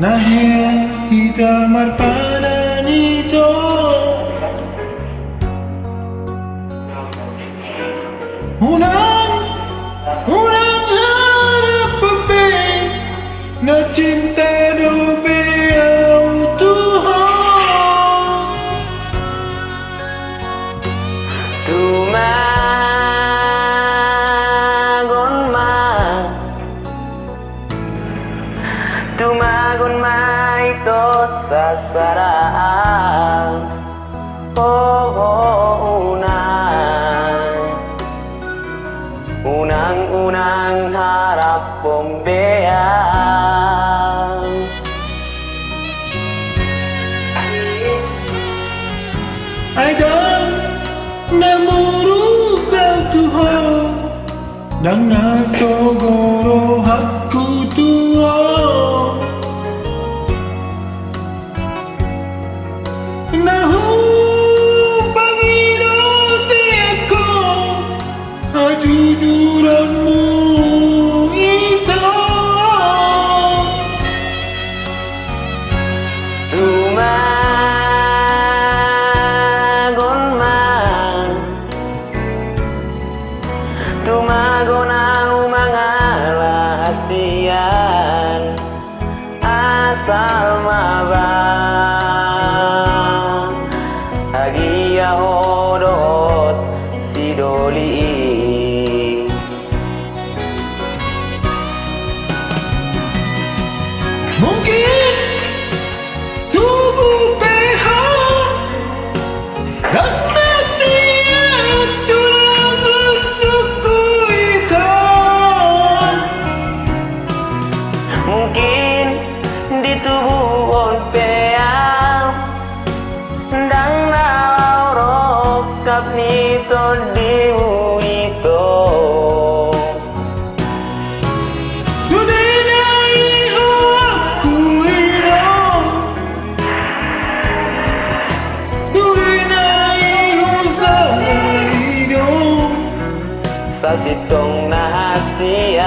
Nahir kita marpanan ito. Unang harap pa na cinta dobe ang Tuhan. Tumagon ma ito sa sarang. Unang harap pembeyang. Aidang namurug ang Tuhan nang nasogoro hakku Tuhan. Nahong Panginoon sa'yo ajujuranmu ito. Tumagon ang mga lahasian, asal mabang agia hodot si doli. Mungkin tubuh behang dan nasihat tulang rusukku itu. Mungkin di tubuh onpeang dang naurokap nito diu ito. Sa sitong nahasian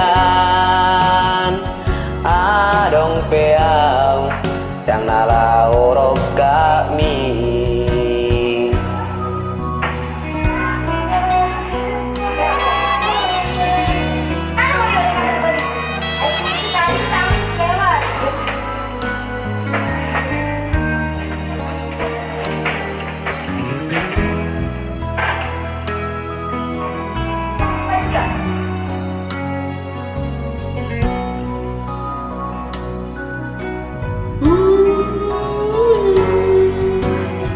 adong peang yang nalaurok kami.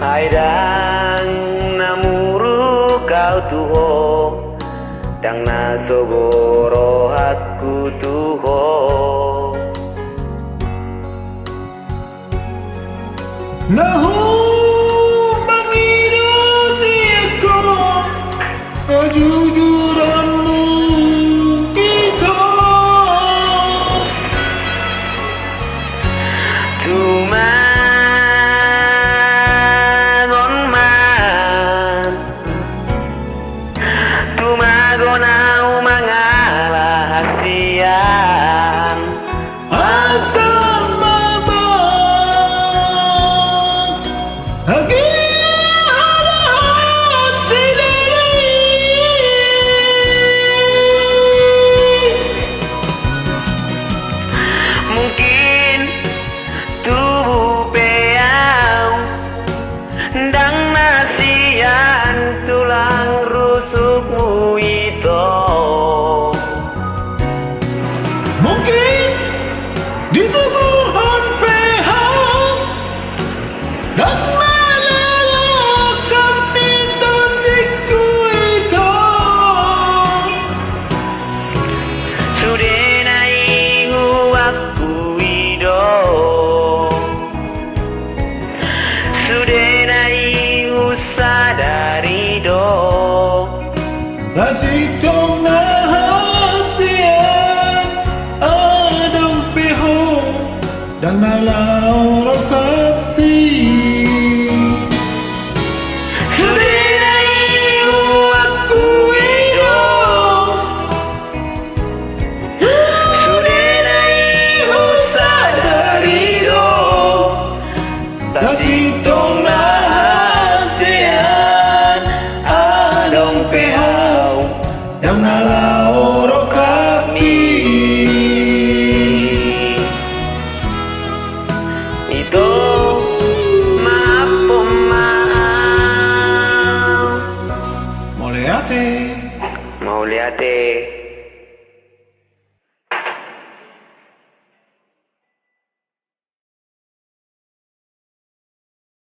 Aidang namuru kau tuho dang nasogoro